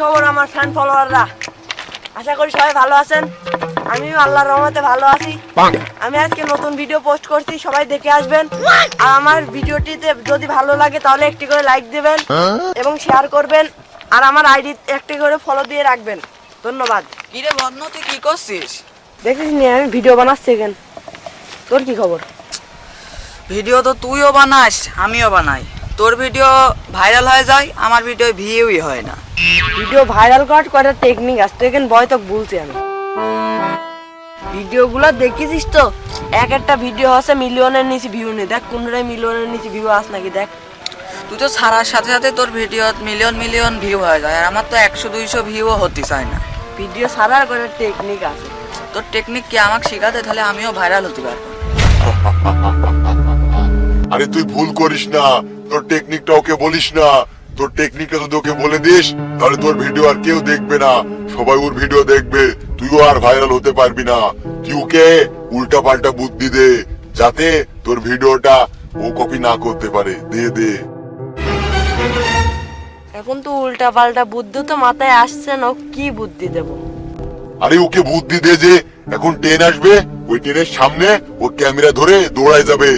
খবর আমার ফ্যান ফলোয়াররা? আশা করি সবাই ভালো আছেন। আমিও আল্লাহর রহমতে ভালো আছি। আমি আজকে নতুন ভিডিও পোস্ট করছি, সবাই দেখে আসবেন। আর আমার ভিডিওটিতে যদি ভালো লাগে তাহলে একটি করে লাইক দেবেন এবং শেয়ার করবেন, আর আমার আইডি একটি করে ফলো দিয়ে রাখবেন। ধন্যবাদ। কিরে বন্ধু, তুই কি করছিস? দেখিস নি আমি ভিডিও বানাচ্ছি কেন? তোর কি খবর? ভিডিও তো তুইও বানাস, আমিও বানাই। তোর ভিডিও ভাইরাল হয়ে যায়, আমার ভিডিও ভিউই হয় না। ভিডিও ভাইরাল করার কয়টা টেকনিক আছে, তুই এখানে বয় তো বলছি আমি। ভিডিওগুলো দেখেছিস তো? এক একটা ভিডিও আছে মিলিয়নের নিচে ভিউ নেই। দেখ কোনটাই মিলিয়নের নিচে ভিউ আস নাকি দেখ। তুই তো ছাড়ার সাথে সাথে তোর ভিডিও মিলিয়ন মিলিয়ন ভিউ হয়ে যায়, আর আমার তো 100-200 ভিউও হতে চায় না। ভিডিও ছাড়ার কয়টা টেকনিক আছে। তোর টেকনিক কি আমাকে শেখাতে, তাহলে আমিও ভাইরাল হতে পারবো। আরে তুই ভুল করিস না, তোর টেকনিকটা ওকে বলিস না। তোর টেকনিকটা যদি ওকে বলে দিস তাহলে তোর ভিডিও আর কেউ দেখবে না, সবাই ওর ভিডিও দেখবে, তুইও আর ভাইরাল হতে পারবি না। তুই ওকে উল্টা পাল্টা বুদ্ধি দে যাতে তোর ভিডিওটা ও কপি না করতে পারে। দে দে। এখন তো উল্টা পাল্টা বুদ্ধি তো মাথায় আসছে না, কি বুদ্ধি দেব? আরে ওকে বুদ্ধি দে যে এখন ট্রেন আসবে, ওই ট্রেনের সামনে ও ক্যামেরা ধরে দৌড়ায় যাবে,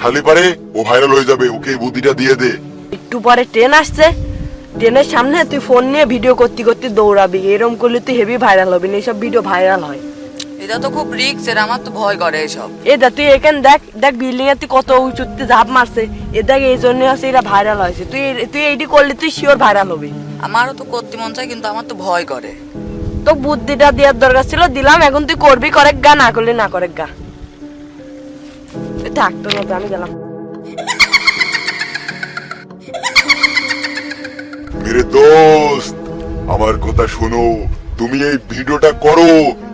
খালি পারে ও ভাইরাল হয়ে যাবে। ওকে এই বুদ্ধিটা দিয়ে দে। একটু পরে ট্রেন আসছে, ট্রেনের সামনে তুই ফোন নিয়ে ভিডিও করতে করতে দৌড়াবি, এরকম করলে তুই হেভি ভাইরাল হবি না। এইসব ভিডিও ভাইরাল হয়। এটা তো খুব রিস্ক, এর আমার তো ভয় করে এইসব। দা তুই এখানে দেখ, দেখ বিল্ডিং এর তুই কত উঁচুতে ঝাঁপ মারছে। দেখ এই জন্য হচ্ছে এটা ভাইরাল হয়েছে। তুই এইটি করলে তুই শিওর ভাইরাল হবি। আমারও তো করতে মন চায়, কিন্তু আমার তো ভয় করে। তো বুদ্ধিটা দেওয়ার দরকার ছিল, দিলাম। এখন তুই করবি, করেক গা, না করলে না করেক গা। থাক তোর মতো, আমি গেলাম। মেরে দোস্ত, আমার কথা শোনো, তুমি এই ভিডিওটা করো।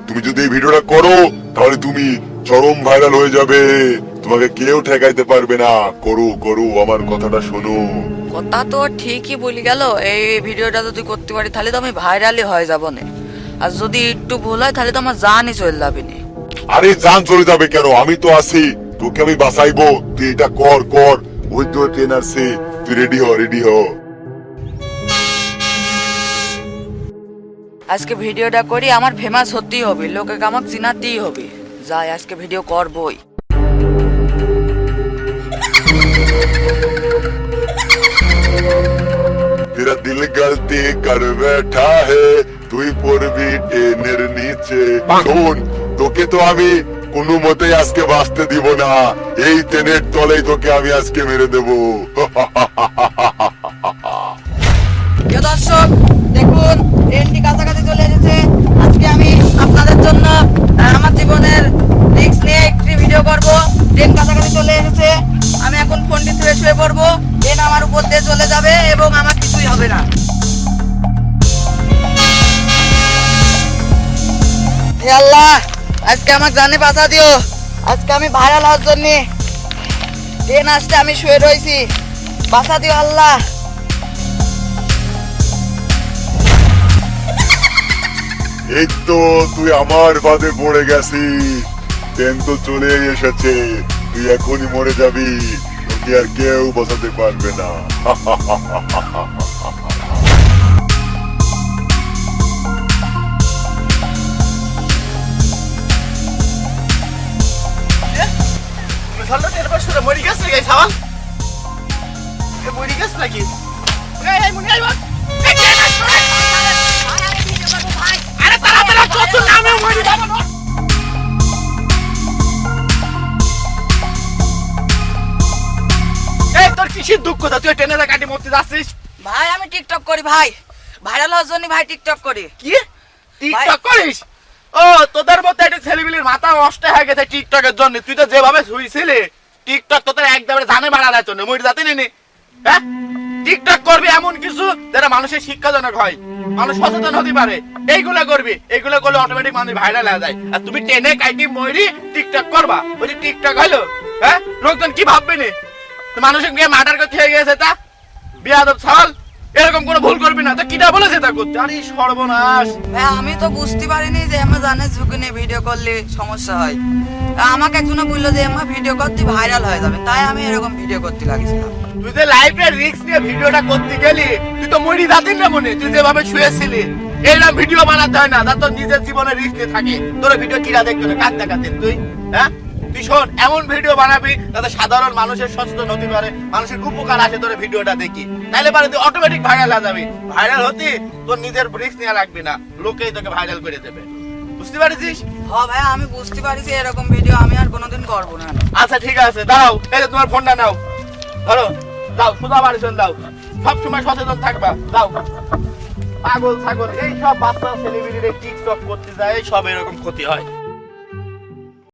তুমি যদি এই ভিডিওটা করো তাহলে তুমি চরম ভাইরাল হয়ে যাবে, তোমাকে কেউ ঠেকাইতে পারবে না। করো করো, আমার কথাটা শোনো। কথা তো ঠিকই বলি গেল। এই ভিডিওটা যদি করতে পারি তাহলে তো আমি ভাইরালই হয়ে যাবো না, আর যদি একটু ভুল হয় তাহলে তো আমার জানই চলে যাবে না। আরে জান চলে যাবে কেন? আমি তো আছি, তোকে আমি বাঁচাইবো। তুই এটা কর কর। ওই তো ট্রেন আসছে, তুই রেডি হ, রেডি হ। আজকে ভিডিওটা করি, আমার ফেমাস হতেই হবে, লোকে আমাকে চিনাতেই হবে। যাই, আজকে ভিডিও করবই। तेरा दिल गलती कर बैठा है, তুই পড়বি ট্রেনের নিচে। শোন, তোকে তো আমি কোনো মতেই আজকে বাঁচতে দিব না। এই ট্রেনের তলেই তোকে আমি আজকে মেরে দেবো। প্রিয় দর্শক, দেখুন ট্রেনটি কাছাকাছি চলে এসেছে। আজকে আমি আপনাদের জন্য আমার জীবনের রিস্ক নিয়ে একটি ভিডিও করব। ট্রেন কাছাকাছি চলে এসেছে, আমি এখন ফোনটি ছুঁড়ে শুয়ে পড়বো। ট্রেন আমার উপর দিয়ে চলে যাবে এবং আমার কিছুই হবে না। হে আল্লাহ, আজকে আমাকে জানে বাঁচা দিও। আজকে আমি ভাইরাল হওয়ার জন্য ট্রেন আসতে আমি শুয়ে রয়েছি, বাঁচা দিও আল্লাহ। এই তো তুই আমার বাদে পড়ে গেছিস, ট্রেন তো চলে এসেছে, তুই এখনই মরে যাবি, তোকে আর কেউ বাঁচাতে পারবে না। ভাই আমি টিকটক করি ভাই, ভাইরাল হওয়ার জন্য ভাই টিকটক করি। কি টিকটক করিস? ও তোদের মতো একটা ছেলেপিলের মাথা নষ্ট হয়ে গেছে টিকটকের জন্য। তুই তো যেভাবে শুইছিলি, টিকটক তোদের একদমে জানে বাড়ানোর জন্য, মরে যাতে নেই। হ্যাঁ, টিকটক করবি এমন কিছু যেটা মানুষের শিক্ষাজনক হয়, মানুষ সচেতন হতে পারে। এইগুলো করবি, এইগুলো করলে অটোমেটিক মানুষ ভাইরাল হয়ে যায়। আর তুমি টেনে কাইটি মরি টিকটক করবা, ওই টিকটক হলো? হ্যাঁ, লোকজন কি ভাববে নে? মানুষের গিয়ে মার্ডার করতে হয়ে গেছে, তা বিয়াদব ছাল। এরকম কোনো ভুল করবি না। তো কিটা বলেছে তা করতে? আরে সর্বনাশ। ভাই আমি তো বুঝতে পারিনি যে আমার জানে ঝুঁকি নিয়ে ভিডিও করলে সমস্যা হয়। আমাকে একজনে বললো যে আমার ভিডিও করতে ভাইরাল হয়ে যাবে, তাই আমি এরকম ভিডিও করতে লাগিয়েছিলাম। তুই যে লাইফে রিস্ক নিয়ে ভিডিওটা করতে গেলি, তুই তো মরি যাতিস না মনে। তুই যেভাবে শুয়েছিলি এইরকম ভিডিও বানাতে হয় না, তা তোর নিজের জীবনে রিস্ক নিয়ে থাকে। তোর ভিডিও কিরা দেখতো না, কাঁদতে কাঁদতে তুই, হ্যাঁ? তুই শোন, এমন ভিডিও বানাবি যাতে সাধারণ মানুষের সচেতন হতে পারে, মানুষের উপকার আসে তোর ভিডিওটা দেখি। তাইলে পারে তুই অটোমেটিক ভাইরাল হয়ে যাবি। ভাইরাল হতে তোর নিজের রিস্ক নেওয়া লাগবে না, লোকেই তোকে ভাইরাল করে দেবে। বুঝতে পারছিস? হ্যাঁ ভাই আমি বুঝতে পারছি এরকম ভিডিও আমি আর কোনোদিন করবো না। আচ্ছা ঠিক আছে, দাও এই যে তোমার ফোনটা নাও, ধরো, দাও সোজা বাড়ি চল, দাও। সবসময় সচেতন থাকবা, দাও। পাগল ছাগল এই সব বাচ্চা ছেলেমেয়েদের টিকটক করতে যায়, সব এরকম ক্ষতি হয়।